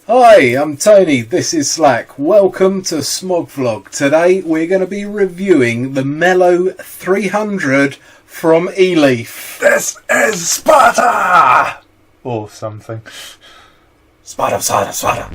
Hi, I'm Tony, this is Slack. Welcome to Smog Vlog. Today we're going to be reviewing the Melo 300 from Eleaf. This is SPARTA! Or something. SPARTA, SPARTA, SPARTA.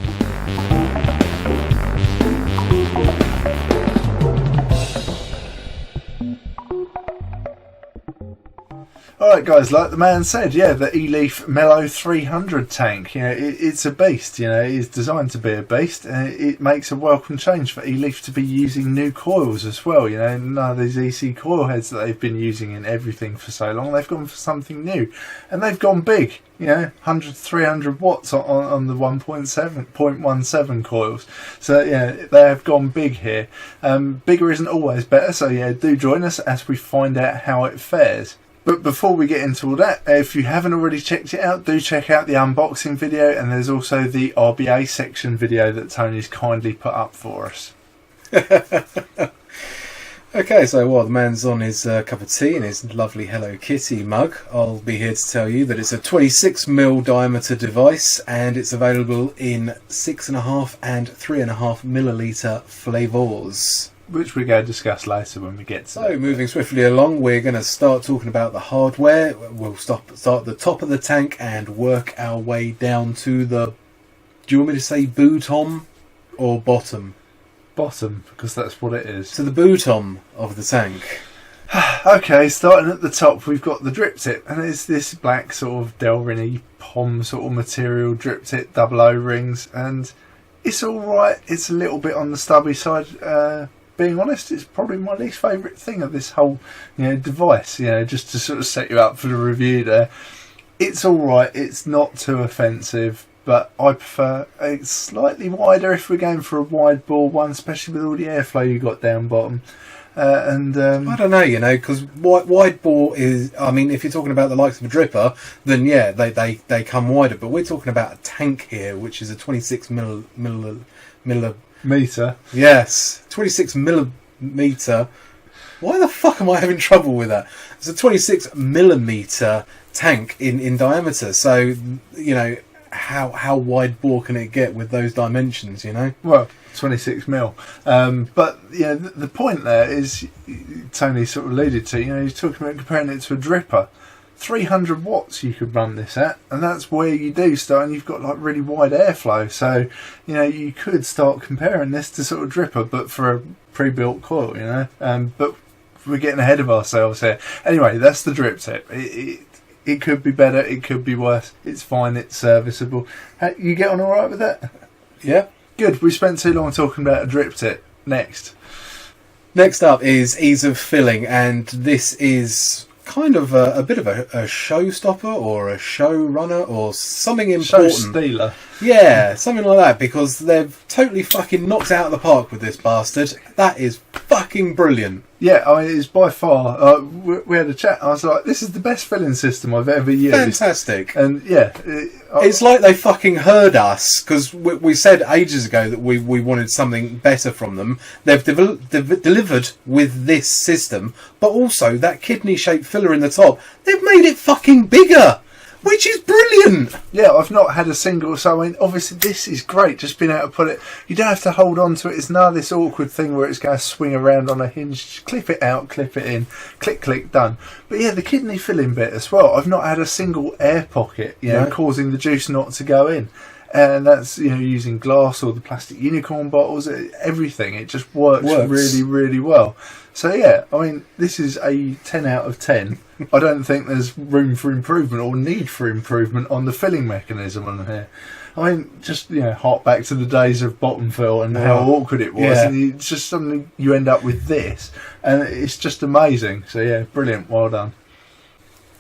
Alright guys, like the man said, yeah, the Eleaf Melo 300 tank, it's a beast, it's designed to be a beast, and it makes a welcome change for Eleaf to be using new coils as well, none of these EC coil heads that they've been using in everything for so long, they've gone for something new, and they've gone big, 100, 300 watts on the 0.17 coils, so yeah, they have gone big here. Bigger isn't always better, so yeah, do join us as we find out how it fares. But before we get into all that, if you haven't already checked it out, do check out the unboxing video, and there's also the RBA section video that Tony's kindly put up for us. Okay, so while the man's on his cup of tea and his lovely Hello Kitty mug, I'll be here to tell you that it's a 26mm diameter device, and it's available in 6.5 and 3.5 milliliter flavors, which we're going to discuss later when we get to So, moving swiftly along, we're going to start talking about the hardware. We'll start at the top of the tank and work our way down to the... Do you want me to say bottom or bottom? Bottom, because that's what it is. To the bottom of the tank. Okay, starting at the top, we've got the drip tip, and it's this black sort of Delrin-y POM sort of material drip tip, double O-rings, and it's alright. It's a little bit on the stubby side. Being honest, it's probably my least favourite thing of this whole device, just to sort of set you up for the review there. It's alright, it's not too offensive, but I prefer a slightly wider if we're going for a wide bore one, especially with all the airflow you got down bottom. I don't know, because wide bore is, I mean, if you're talking about the likes of a dripper, then yeah, they come wider, but we're talking about a tank here, which is a 26 meter. Yes, 26 millimeter. Why the fuck am I having trouble with that? It's a 26 millimeter tank in diameter. So how wide bore can it get with those dimensions? Well, 26 mil. But the point there is, Tony sort of alluded to. He's talking about comparing it to a dripper. 300 watts you could run this at, and that's where you do start, and you've got like really wide airflow, so you could start comparing this to sort of dripper but for a pre-built coil, but we're getting ahead of ourselves here. Anyway, that's the drip tip. It could be better, it could be worse, it's fine, it's serviceable. You get on alright with that? Yeah, good. We spent too long talking about a drip tip. Next up is ease of filling, and this is kind of a bit of a showstopper or a showrunner or something important. Show stealer. Yeah, something like that, because they've totally fucking knocked out of the park with this bastard. That is fucking brilliant. Yeah, it's by far. We had a chat. I was like, "This is the best filling system I've ever used." Fantastic. And yeah, it's like they fucking heard us, because we said ages ago that we wanted something better from them. They've delivered with this system, but also that kidney-shaped filler in the top. They've made it fucking bigger, which is brilliant. Yeah, I've not had a single, so I mean, obviously this is great, just being able to put it, you don't have to hold on to it, it's none of this awkward thing where it's going to swing around on a hinge, just clip it out, clip it in, click, click, done. But yeah, the kidney filling bit as well, I've not had a single air pocket, causing the juice not to go in. And that's, using glass or the plastic unicorn bottles, everything, it just works really, really well. So yeah, I mean, this is a 10 out of 10. I don't think there's room for improvement or need for improvement on the filling mechanism on here. I mean, just hark back to the days of bottom fill and how awkward it was, and it's just something you end up with this, and it's just amazing. So yeah, brilliant, well done.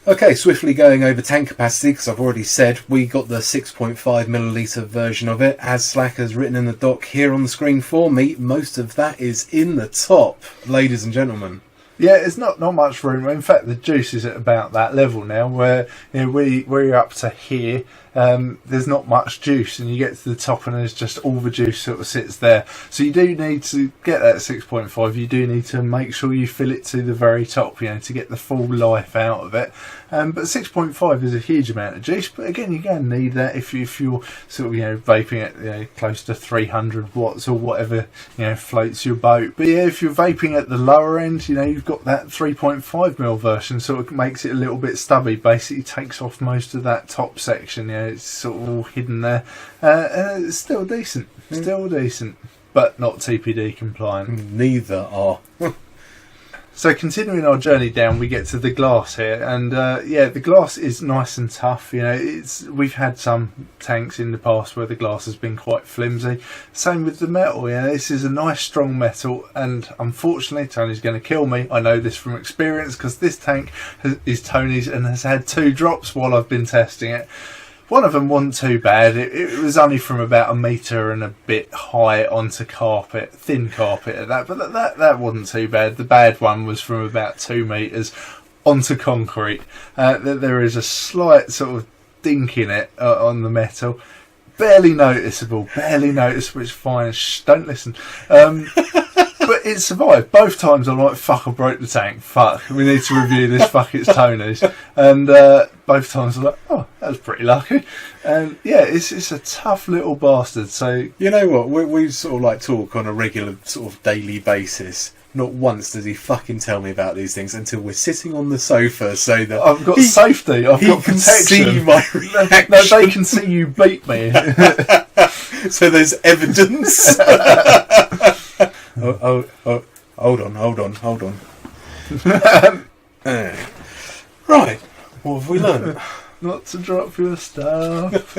Okay, swiftly going over tank capacity, because I've already said we got the 6.5 milliliter version of it, as Slack has written in the doc here on the screen for me. Most of that is in the top, ladies and gentlemen. Yeah, it's not much room. In fact, the juice is at about that level now, where we're up to here, there's not much juice, and you get to the top and there's just all the juice sort of sits there. So you do need to get that 6.5. You do need to make sure you fill it to the very top, you know, to get the full life out of it. But 6.5 is a huge amount of juice. But again, you're going to need that if you're sort of, you know, vaping at, you know, close to 300 watts or whatever, you know, floats your boat. But yeah, if you're vaping at the lower end, you know, you've got that 3.5mm version, sort of makes it a little bit stubby. Basically takes off most of that top section. You know, it's sort of all hidden there. And it's still decent. Still decent. But not TPD compliant. Neither are. So continuing our journey down, we get to the glass here, and yeah, the glass is nice and tough. You know, we've had some tanks in the past where the glass has been quite flimsy. Same with the metal. You know, this is a nice strong metal, and unfortunately, Tony's going to kill me. I know this from experience because this tank is Tony's and has had 2 drops while I've been testing it. One of them wasn't too bad. It was only from about 1 metre and a bit high onto carpet, thin carpet at that, but that wasn't too bad. The bad one was from about 2 metres onto concrete. There is a slight sort of dink in it on the metal. Barely noticeable, it's fine. Shh, don't listen. But it survived. Both times I'm like, fuck, I broke the tank. Fuck, we need to review this. Fuck, it's Tony's. And both times I'm like, oh, that was pretty lucky. And yeah, it's a tough little bastard. So you know what? We sort of like talk on a regular sort of daily basis. Not once does he fucking tell me about these things until we're sitting on the sofa, so that I've got safety. I've got protection. See my reaction. No, they can see you beat me. So there's evidence. Oh, hold on. Right, what have we learned? Not to drop your stuff.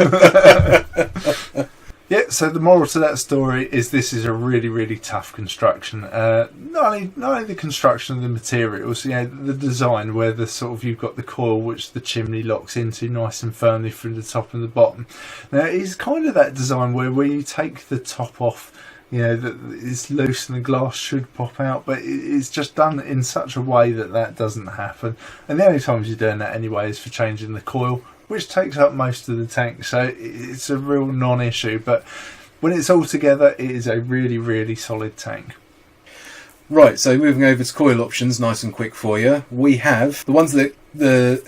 Yeah, so the moral to that story is this is a really, really tough construction. Not only the construction of the materials, you know, the design where the sort of you've got the coil which the chimney locks into nice and firmly from the top and the bottom. Now it's kind of that design where you take the top off, you know, it's loose and the glass should pop out, but it's just done in such a way that doesn't happen. And the only times you're doing that anyway is for changing the coil, which takes up most of the tank, so it's a real non-issue. But when it's all together, it is a really, really solid tank. Right, so moving over to coil options, nice and quick for you. We have the ones that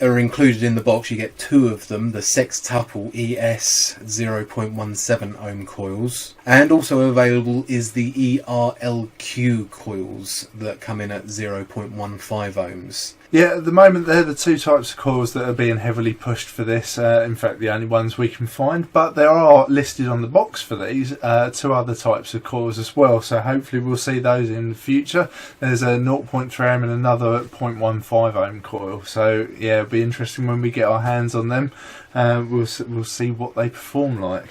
are included in the box. You get 2 of them, the Sextuple ES 0.17 ohm coils, and also available is the ERLQ coils that come in at 0.15 ohms. Yeah, at the moment they're the 2 types of coils that are being heavily pushed for this. In fact, the only ones we can find. But there are listed on the box for these 2 other types of coils as well. So hopefully we'll see those in the future. There's a 0.3 ohm and another 0.15 ohm coil. So yeah, it'll be interesting when we get our hands on them. We'll see what they perform like.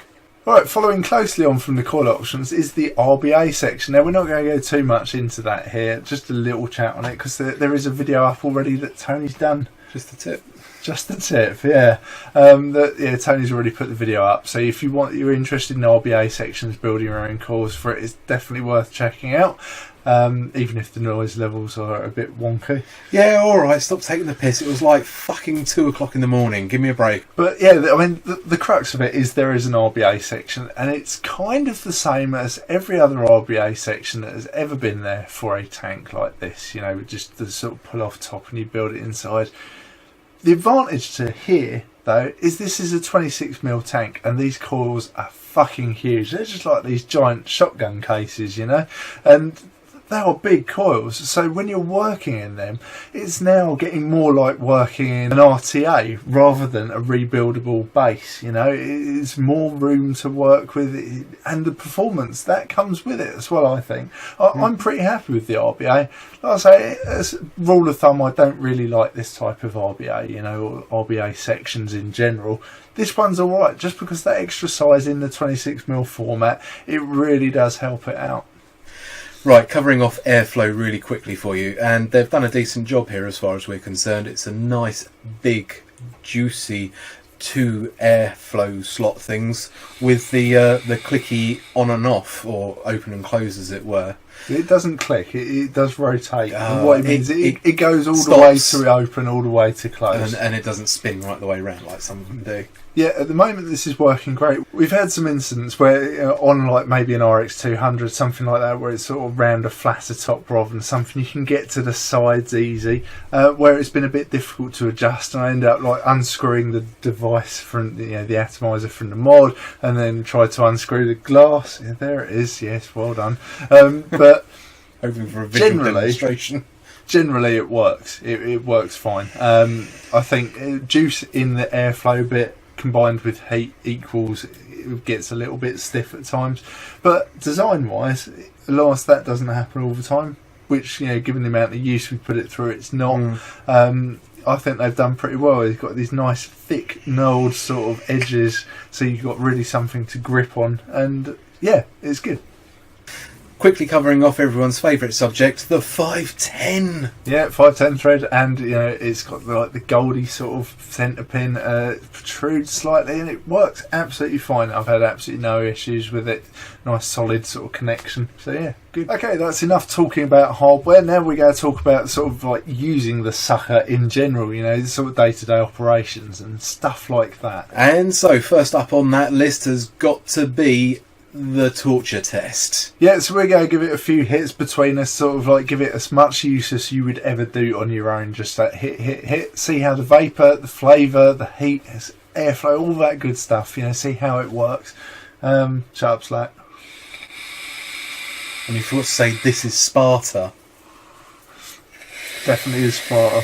Alright, following closely on from the coil options is the RBA section. Now we're not going to go too much into that here, just a little chat on it because there is a video up already that Tony's done. Just the tip. Just the tip, yeah. Tony's already put the video up, so if you're interested in RBA sections, building your own coils for it, it's definitely worth checking out. Even if the noise levels are a bit wonky. Yeah, alright, stop taking the piss. It was like fucking 2 o'clock in the morning. Give me a break. But yeah, I mean, the crux of it is there is an RBA section, and it's kind of the same as every other RBA section that has ever been there for a tank like this. You know, just the sort of pull off top and you build it inside. The advantage to here, though, is this is a 26mm tank, and these coils are fucking huge. They're just like these giant shotgun cases, you know, and they are big coils, so when you're working in them, it's now getting more like working in an RTA rather than a rebuildable base. You know, it's more room to work with, and the performance that comes with it as well. I think I'm pretty happy with the RBA. Like I say, as a rule of thumb, I don't really like this type of RBA, you know, or RBA sections in general. This one's alright, just because that extra size in the 26mm format, it really does help it out. Right, covering off airflow really quickly for you, and they've done a decent job here as far as we're concerned. It's a nice, big, juicy 2 airflow slot things with the clicky on and off, or open and close as it were. It doesn't click. It does rotate. And Oh, what it means, it goes all the stops. way to open, all the way to close. And it doesn't spin right the way around like some of them do. Yeah, at the moment this is working great. We've had some incidents where on like maybe an RX 200, something like that, where it's sort of round a flatter top rather than something you can get to the sides easy, where it's been a bit difficult to adjust, and I end up like unscrewing the device from the atomizer from the mod, and then try to unscrew the glass. Yeah, there it is. Yes, well done. But Hoping for a visual demonstration. generally it works. It works fine. I think juice in the airflow bit combined with heat equals, it gets a little bit stiff at times, but design wise, alas, that doesn't happen all the time, which, given the amount of use we put it through, it's not. I think they've done pretty well. You've got these nice thick knurled sort of edges, so you've got really something to grip on, and yeah, it's good. Quickly covering off everyone's favourite subject, the 510. Yeah, 510 thread, and it's got the goldy sort of centre pin, protrudes slightly, and it works absolutely fine. I've had absolutely no issues with it. Nice solid sort of connection. So yeah, good. Okay, that's enough talking about hardware. Now we're going to talk about sort of like using the sucker in general. Sort of day-to-day operations and stuff like that. And so first up on that list has got to be the torture test. Yeah, so we're going to give it a few hits between us, sort of like give it as much use as you would ever do on your own. Just that hit, see how the vapour, the flavour, the heat, airflow, all that good stuff, see how it works. Shut up, Slack. And you forgot to say this is Sparta. Definitely is Sparta.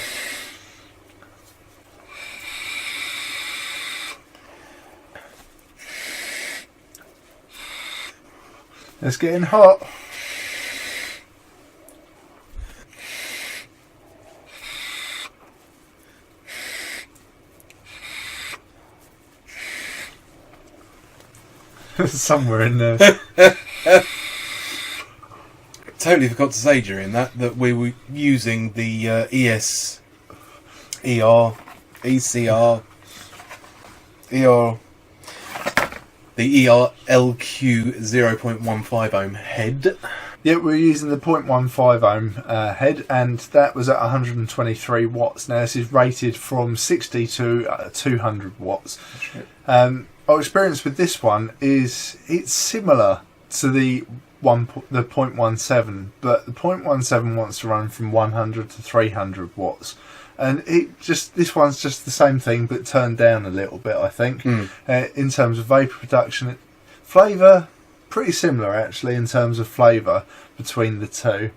It's getting hot. Somewhere in there. Totally forgot to say during that we were using the ES, ER, ECR, ER, the ERLQ 0.15 ohm head. Yeah, we're using the 0.15 ohm head, and that was at 123 watts. Now this is rated from 60 to 200 watts. Our experience with this one is it's similar to the 0.17, but the 0.17 wants to run from 100 to 300 watts. And this one's just the same thing, but turned down a little bit, I think, in terms of vapour production. Flavour, pretty similar actually in terms of flavour between the two,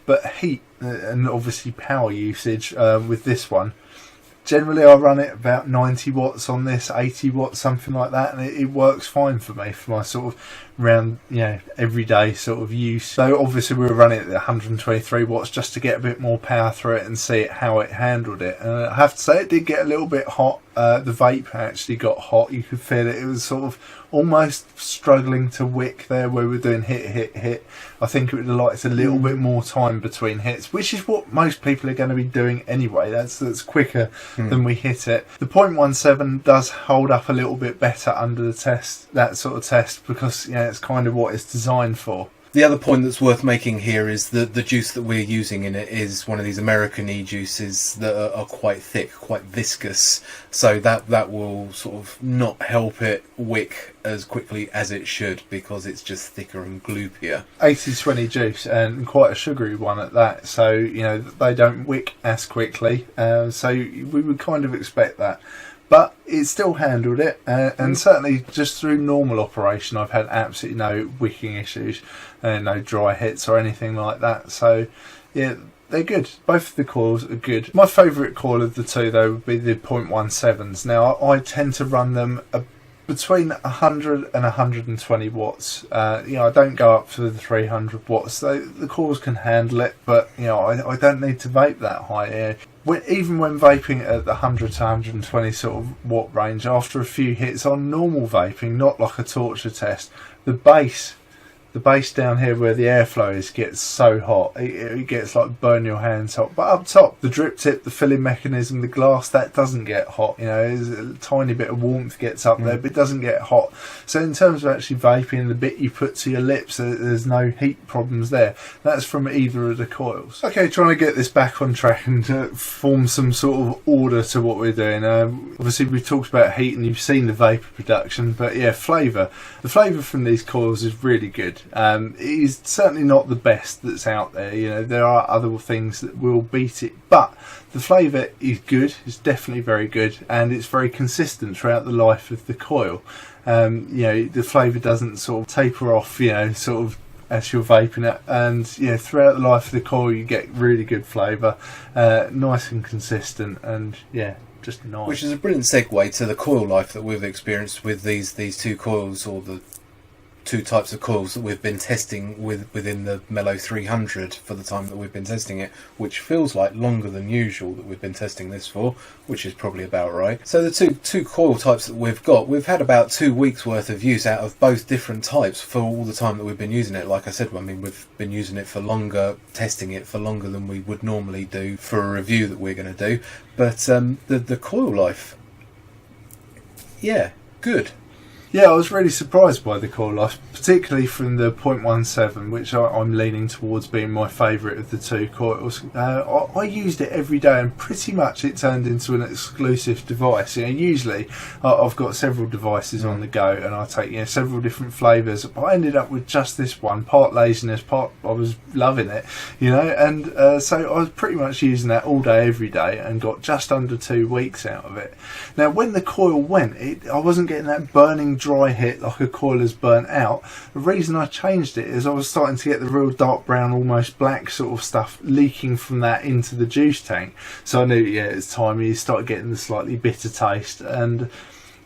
but heat and obviously power usage with this one. Generally I run it about 90 watts on this, 80 watts, something like that, and it works fine for me for my sort of round, everyday sort of use. So obviously we were running it at 123 watts just to get a bit more power through it and see how it handled it. And I have to say it did get a little bit hot. The vape actually got hot. You could feel it. It was sort of almost struggling to wick there where we were doing hit. I think it would have liked a little bit more time between hits, which is what most people are going to be doing anyway. That's quicker than we hit it. The 0.17 does hold up a little bit better under the test, that sort of test, because it's kind of what it's designed for. The other point that's worth making here is that the juice that we're using in it is one of these American e-juices that are quite thick, quite viscous, so that will sort of not help it wick as quickly as it should, because it's just thicker and gloopier. 80-20 juice, and quite a sugary one at that, so they don't wick as quickly, so we would kind of expect that. But it still handled it, and certainly just through normal operation I've had absolutely no wicking issues, no dry hits or anything like that. So yeah, they're good. Both of the coils are good. My favourite coil of the two though would be the 0.17s. Now I tend to run them between 100 and 120 watts. I don't go up to the 300 watts. The coils can handle it, but I don't need to vape that high. Even when vaping at the 100 to 120 sort of watt range, after a few hits on normal vaping, not like a torture test, the bass the base down here where the airflow is gets so hot. It gets like burn your hands hot. But up top, the drip tip, the filling mechanism, the glass, that doesn't get hot. You know, there's a tiny bit of warmth gets up there, but it doesn't get hot. So in terms of actually vaping, the bit you put to your lips, there's no heat problems there. That's from either of the coils. Okay, trying to get this back on track and to form some sort of order to what we're doing. Obviously, we've talked about heat and you've seen the vapour production, but yeah, flavour. The flavour from these coils is really good. It is certainly not the best that's out there. You know, there are other things that will beat it, but the flavour is good. It's definitely very good, and it's very consistent throughout the life of the coil. You know, the flavour doesn't sort of taper off, you know, sort of as you're vaping it, and yeah, throughout the life of the coil you get really good flavour, nice and consistent, and yeah, just nice. Which is a brilliant segue to the coil life that we've experienced with these two coils, or the two types of coils that we've been testing within the Melo 300 for the time that we've been testing it, which feels like longer than usual that we've been testing this for, which is probably about right. So the two coil types that we've had about 2 weeks worth of use out of both different types for all the time that we've been using it. Like I said, I mean, we've been using it for longer, testing it for longer than we would normally do for a review that we're going to do. But the coil life, yeah, good. Yeah, I was really surprised by the coil life, particularly from the 0.17, which I'm leaning towards being my favourite of the two coils. I used it every day, and pretty much it turned into an exclusive device. You know, usually I've got several devices on the go, and I take, you know, several different flavours. But I ended up with just this one. Part laziness, part I was loving it, you know, and so I was pretty much using that all day, every day, and got just under 2 weeks out of it. Now, when the coil went, I wasn't getting that burning dry hit like a coil has burnt out. The reason I changed it is I was starting to get the real dark brown, almost black sort of stuff leaking from that into the juice tank. So I knew, yeah, it's time you start getting the slightly bitter taste. And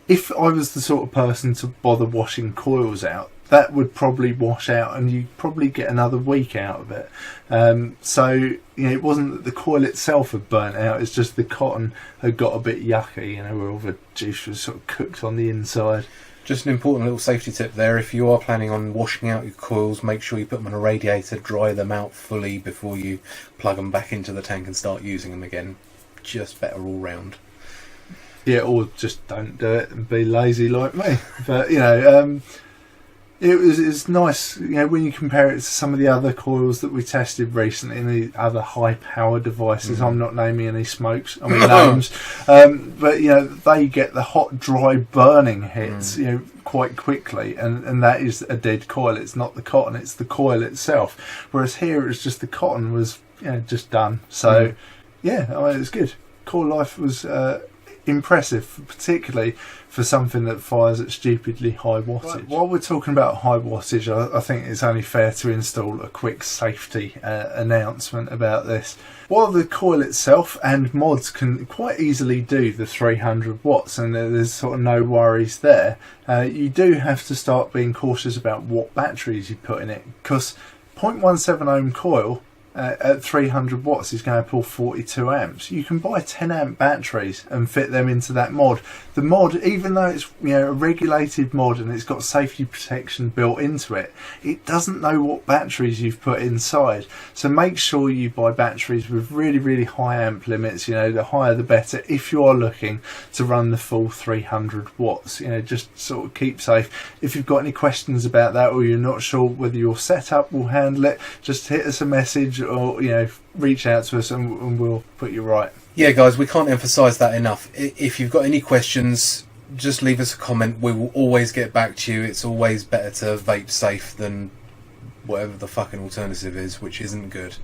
if I was the sort of person to bother washing coils out, that would probably wash out and you'd probably get another week out of it. So, you know, it wasn't that the coil itself had burnt out, it's just the cotton had got a bit yucky, you know, where all the juice was sort of cooked on the inside. Just an important little safety tip there: if you are planning on washing out your coils, make sure you put them on a radiator, dry them out fully before you plug them back into the tank and start using them again. Just better all round. Yeah, or just don't do it and be lazy like me. But, you know, it's nice, you know, when you compare it to some of the other coils that we tested recently and the other high power devices. I'm not naming any names, but you know, they get the hot, dry, burning hits, you know, quite quickly, and that is a dead coil. It's not the cotton, it's the coil itself. Whereas here, it was just the cotton was, you know, just done. So yeah, I mean, it's good. Coil life was impressive, particularly for something that fires at stupidly high wattage. Right. While we're talking about high wattage, I think it's only fair to install a quick safety announcement about this. While the coil itself and mods can quite easily do the 300 watts and there's sort of no worries there, you do have to start being cautious about what batteries you put in it, because 0.17 ohm coil at 300 watts is going to pull 42 amps. You can buy 10 amp batteries and fit them into that mod. The mod, even though it's, you know, a regulated mod and it's got safety protection built into it, it doesn't know what batteries you've put inside. So make sure you buy batteries with really, really high amp limits. You know, the higher the better if you are looking to run the full 300 watts. You know, just sort of keep safe. If you've got any questions about that, or you're not sure whether your setup will handle it, just hit us a message, or, you know, reach out to us and we'll put you right. Yeah, guys, we can't emphasise that enough. If you've got any questions, just leave us a comment. We will always get back to you. It's always better to vape safe than whatever the fucking alternative is, which isn't good.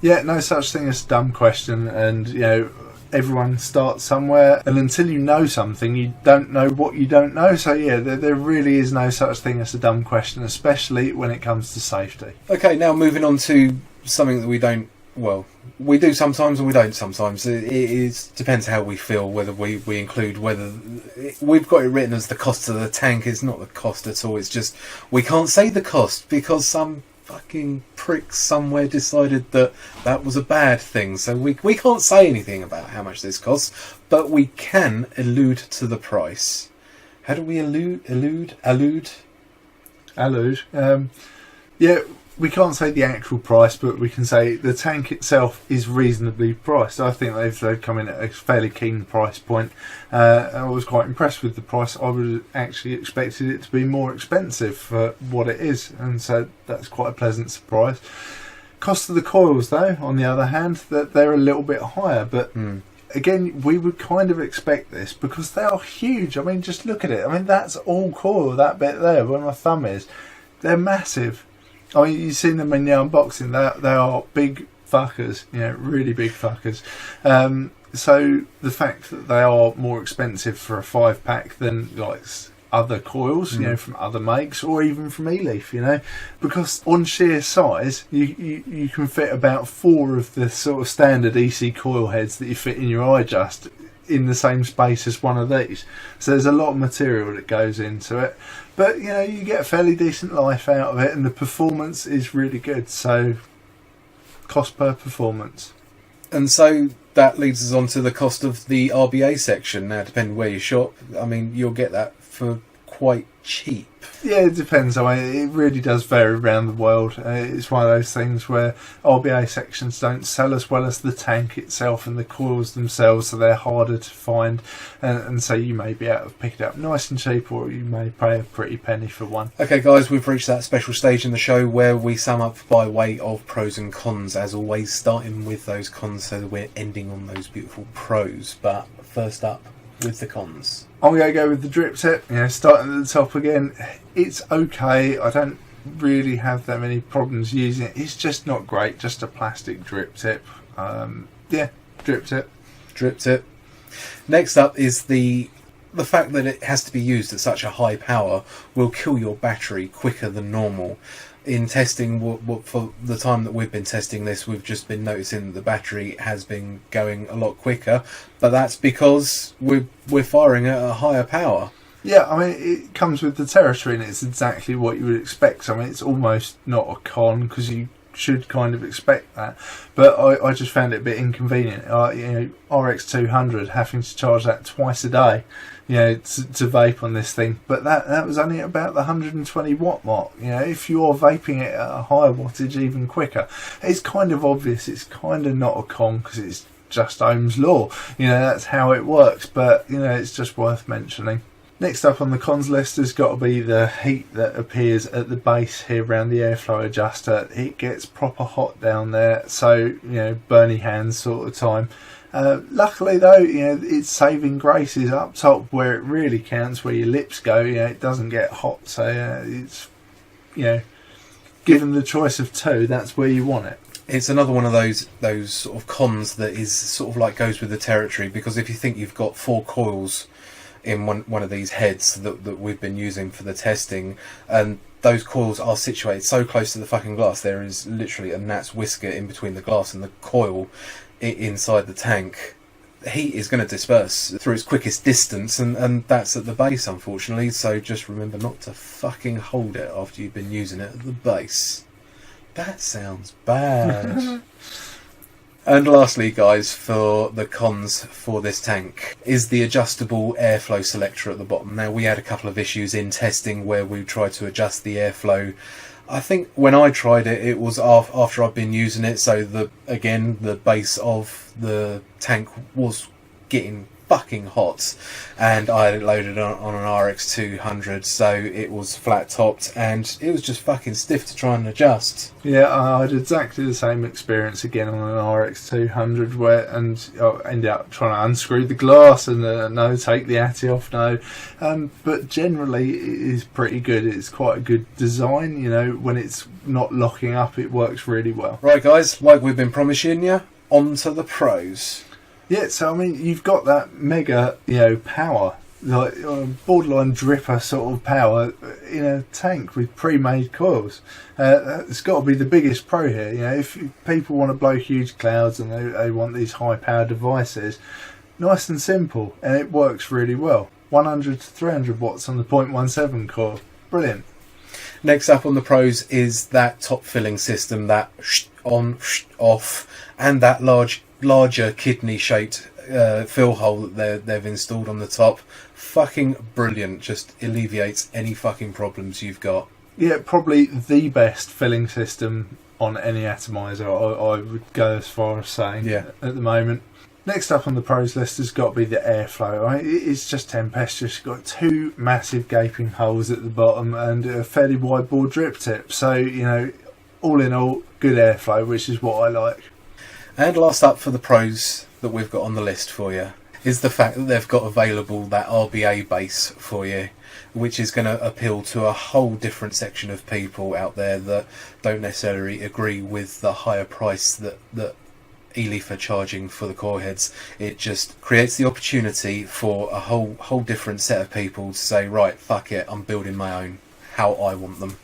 Yeah, no such thing as a dumb question, and, you know, everyone starts somewhere, and until you know something, you don't know what you don't know. So yeah, there really is no such thing as a dumb question, especially when it comes to safety. Okay, now moving on to something that we don't, well, we do sometimes and we don't sometimes. It depends how we feel, whether we include, whether we've got it written as the cost of the tank. It's not the cost at all, it's just we can't say the cost because some fucking prick somewhere decided that that was a bad thing. So we can't say anything about how much this costs, but we can allude to the price. How do we allude? Yeah, we can't say the actual price, but we can say the tank itself is reasonably priced. I think they've come in at a fairly keen price point. I was quite impressed with the price. I would have actually expected it to be more expensive for what it is, and so that's quite a pleasant surprise. Cost of the coils, though, on the other hand, that they're a little bit higher, but again, we would kind of expect this because they are huge. I mean, just look at it. I mean, that's all coil, that bit there, where my thumb is. They're massive. I mean, you've seen them in the unboxing. They are big fuckers, really big fuckers. So the fact that they are more expensive for a 5-pack than like other coils, from other makes or even from Eleaf, because on sheer size, you can fit about 4 of the sort of standard EC coil heads that you fit in your iJust in the same space as one of these. So there's a lot of material that goes into it, but you get a fairly decent life out of it, and the performance is really good. So cost per performance. And so that leads us on to the cost of the RBA section. Now, depending where you shop, I mean, you'll get that for quite cheap. Yeah, it depends. I mean, it really does vary around the world. It's one of those things where RBA sections don't sell as well as the tank itself and the coils themselves, so they're harder to find, and so you may be able to pick it up nice and cheap, or you may pay a pretty penny for one. Okay guys, we've reached that special stage in the show where we sum up by way of pros and cons, as always, starting with those cons so that we're ending on those beautiful pros. But first up, with the cons, I'm going to go with the drip tip. Starting at the top again, it's okay. I don't really have that many problems using it. It's just not great. Just a plastic drip tip. Drip tip. Drip tip. Next up is the fact that it has to be used at such a high power will kill your battery quicker than normal. In testing, for the time that we've been testing this, we've just been noticing that the battery has been going a lot quicker, but that's because we're firing at a higher power. Yeah, I mean, it comes with the territory, and it's exactly what you would expect. I mean, it's almost not a con, because you should kind of expect that, but I just found it a bit inconvenient. RX200, having to charge that twice a day, to vape on this thing, but that was only about the 120 watt mark. If you are vaping it at a higher wattage even quicker, it's kind of obvious. It's kind of not a con, because it's just Ohm's law. That's how it works, but it's just worth mentioning. Next up on the cons list has got to be the heat that appears at the base here around the airflow adjuster. It gets proper hot down there, so burny hands sort of time. Luckily though, it's saving graces up top where it really counts, where your lips go. It doesn't get hot, so it's given the choice of 2, that's where you want it. It's another one of those sort of cons that is sort of like goes with the territory, because if you think you've got 4 coils in one of these heads that we've been using for the testing, and those coils are situated so close to the fucking glass, there is literally a gnat's whisker in between the glass and the coil inside the tank. Heat is going to disperse through its quickest distance, and that's at the base, unfortunately, so just remember not to fucking hold it after you've been using it at the base. That sounds bad. And lastly, guys, for the cons for this tank is the adjustable airflow selector at the bottom. Now, we had a couple of issues in testing where we tried to adjust the airflow. I think when I tried it, it was after I've been using it, so the base of the tank was getting fucking hot, and I had it loaded on an RX200, so it was flat topped, and it was just fucking stiff to try and adjust. Yeah, I had exactly the same experience again on an RX200, and I ended up trying to unscrew the glass and take the atty off, but generally it is pretty good. It's quite a good design, when it's not locking up, it works really well. Right guys, like we've been promising you, on to the pros. Yeah, so I mean, you've got that mega, power, like borderline dripper sort of power in a tank with pre-made coils. It's got to be the biggest pro here. If people want to blow huge clouds and they want these high-powered devices, nice and simple, and it works really well. 100 to 300 watts on the 0.17 coil. Brilliant. Next up on the pros is that top filling system, that on, off, and that larger kidney shaped fill hole that they've installed on the top. Fucking brilliant. Just alleviates any fucking problems you've got. Yeah, probably the best filling system on any atomizer, I would go as far as saying at the moment. Next up on the pros list has got to be the airflow. Right? It's just tempestuous. You've got 2 massive gaping holes at the bottom and a fairly wide bore drip tip. So, you know, all in all, good airflow, which is what I like. And last up for the pros that we've got on the list for you is the fact that they've got available that RBA base for you, which is going to appeal to a whole different section of people out there that don't necessarily agree with the higher price that Eleaf are charging for the coil heads. It just creates the opportunity for a whole different set of people to say, right, fuck it, I'm building my own, how I want them.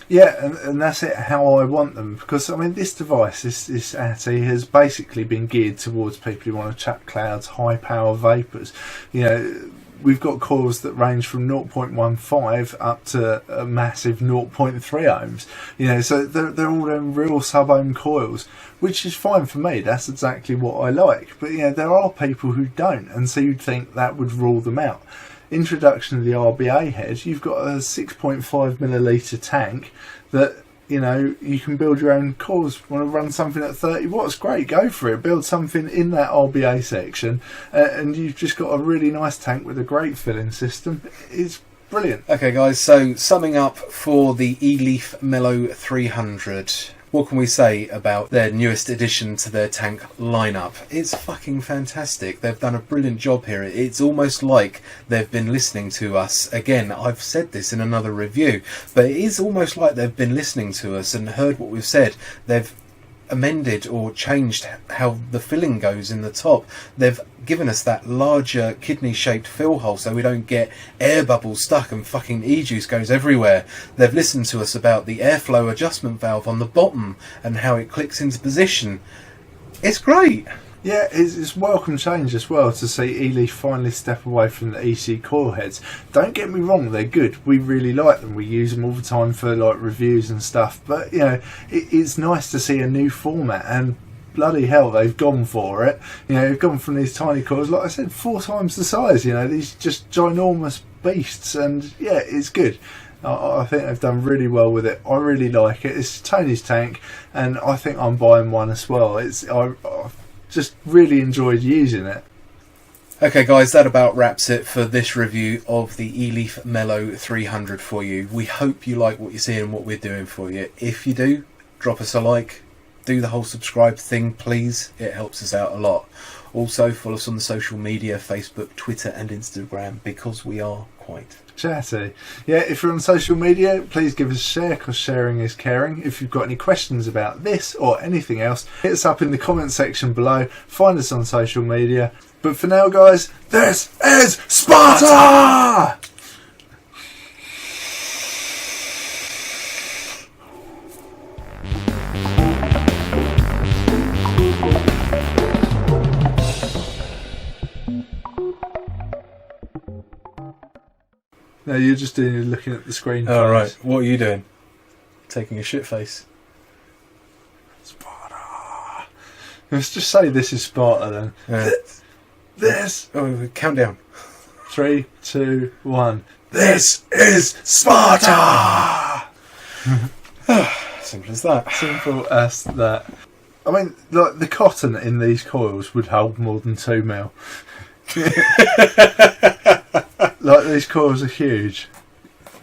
Yeah, and that's it, how I want them. Because, I mean, this device, this ATI, has basically been geared towards people who want to chuck clouds, high-power vapours. You know, we've got coils that range from 0.15 up to a massive 0.3 ohms. You know, so they're all them real sub-ohm coils, which is fine for me. That's exactly what I like. But, you know, there are people who don't, and so you'd think that would rule them out. Introduction of the RBA head, you've got a 6.5 milliliter tank that, you know, you can build your own coils. Want to run something at 30 watts? Great, go for it. Build something in that RBA section, and you've just got a really nice tank with a great filling system. It's brilliant. Okay, guys, so summing up for the Eleaf Melo 300. What can we say about their newest addition to their tank lineup? It's fucking fantastic. They've done a brilliant job here. It's almost like they've been listening to us. Again, I've said this in another review, but it is almost like they've been listening to us and heard what we've said. They've amended or changed how the filling goes in the top. They've given us that larger kidney shaped fill hole so we don't get air bubbles stuck and fucking e-juice goes everywhere. They've listened to us about the airflow adjustment valve on the bottom and how it clicks into position. It's great. Yeah, it's welcome change as well to see Eleaf finally step away from the EC coil heads. Don't get me wrong, they're good. We really like them. We use them all the time for like reviews and stuff. But, you know, it's nice to see a new format, and bloody hell, they've gone for it. You know, they've gone from these tiny coils, like I said, 4 times the size. You know, these just ginormous beasts, and yeah, it's good. I think they've done really well with it. I really like it. It's Tony's tank, and I think I'm buying one as well. I just really enjoyed using it. Okay guys, that about wraps it for this review of the Eleaf Melo 300 for you. We hope you like what you're seeing and what we're doing for you. If you do, drop us a like, do the whole subscribe thing please, it helps us out a lot. Also follow us on the social media, Facebook, Twitter and Instagram, because we are quite chatty. Yeah, if you're on social media, please give us a share, because sharing is caring. If you've got any questions about this or anything else, hit us up in the comment section below. Find us on social media. But for now, guys, this is SPARTA! No, you're just looking at the screen. Oh, right. What are you doing? Taking a shit face. Sparta. Let's just say this is Sparta then. This. Oh, count down. 3, 2, 1. This is Sparta! Simple as that. Simple as that. I mean, like, the cotton in these coils would hold more than 2 mil. Like, these coils are huge.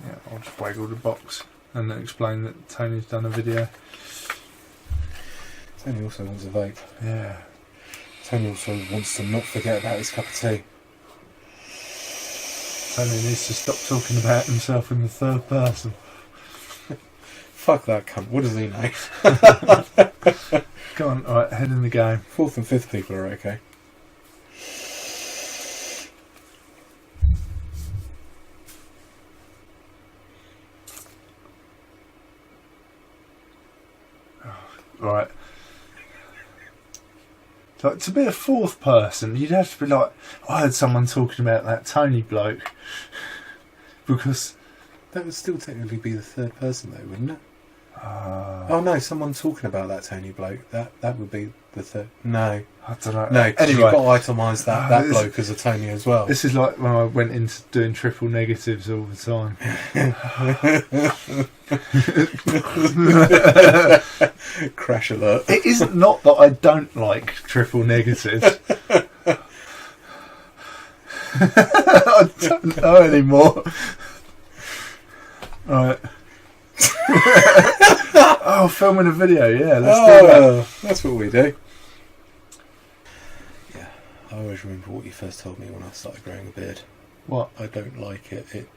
Yeah, I'll just waggle the box and explain that Tony's done a video. Tony also wants a vape. Yeah. Tony also wants to not forget about his cup of tea. Tony needs to stop talking about himself in the third person. Fuck that cunt. What does he know? Go on, alright, head in the game. 4th and 5th people are okay. Right. Like, to be a 4th person, you'd have to be like, I heard someone talking about that Tony bloke. Because that would still technically be the 3rd person though, wouldn't it? Oh no, someone talking about that Tony bloke. That would be the third. No, I don't know. no. 'Cause Anyway, you've got to itemise that bloke as a Tony as well. this is like when I went into doing triple negatives all the time. Crash alert. It isn't not that I don't like triple negatives. I don't know anymore. Right. Oh, filming a video, yeah, let's do that. That's what we do. Yeah, I always remember what you first told me when I started growing a beard. What? I don't like it. It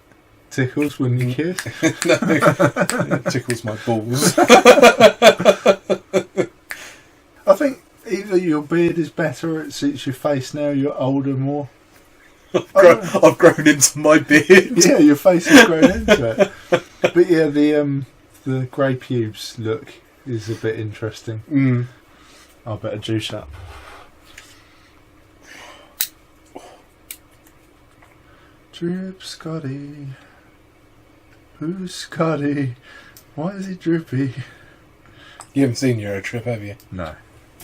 Tickles when you kiss? no, it tickles my balls. I think either your beard is better, it suits your face now, you're older more. I've grown into my beard. Yeah, your face has grown into it. But yeah, the grey pubes look is a bit interesting. Mm. I better juice up. Drip Scotty. Who's Scotty? Why is he drippy? You haven't seen Eurotrip, have you? No.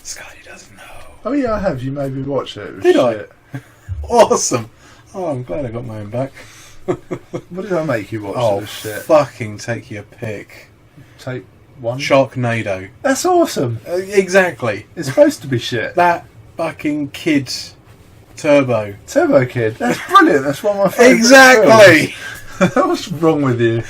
Scotty doesn't know. Oh yeah, I have. You made me watch it. It was Did shit. I? Awesome. Oh, I'm glad I got my own back. What did I make you watch? Oh, It was shit. fucking take your pick. Take one. Sharknado. That's awesome. Exactly. It's supposed to be shit. That fucking kid Turbo. Turbo Kid. That's brilliant. That's one of my favourite Exactly. films. What's wrong with you?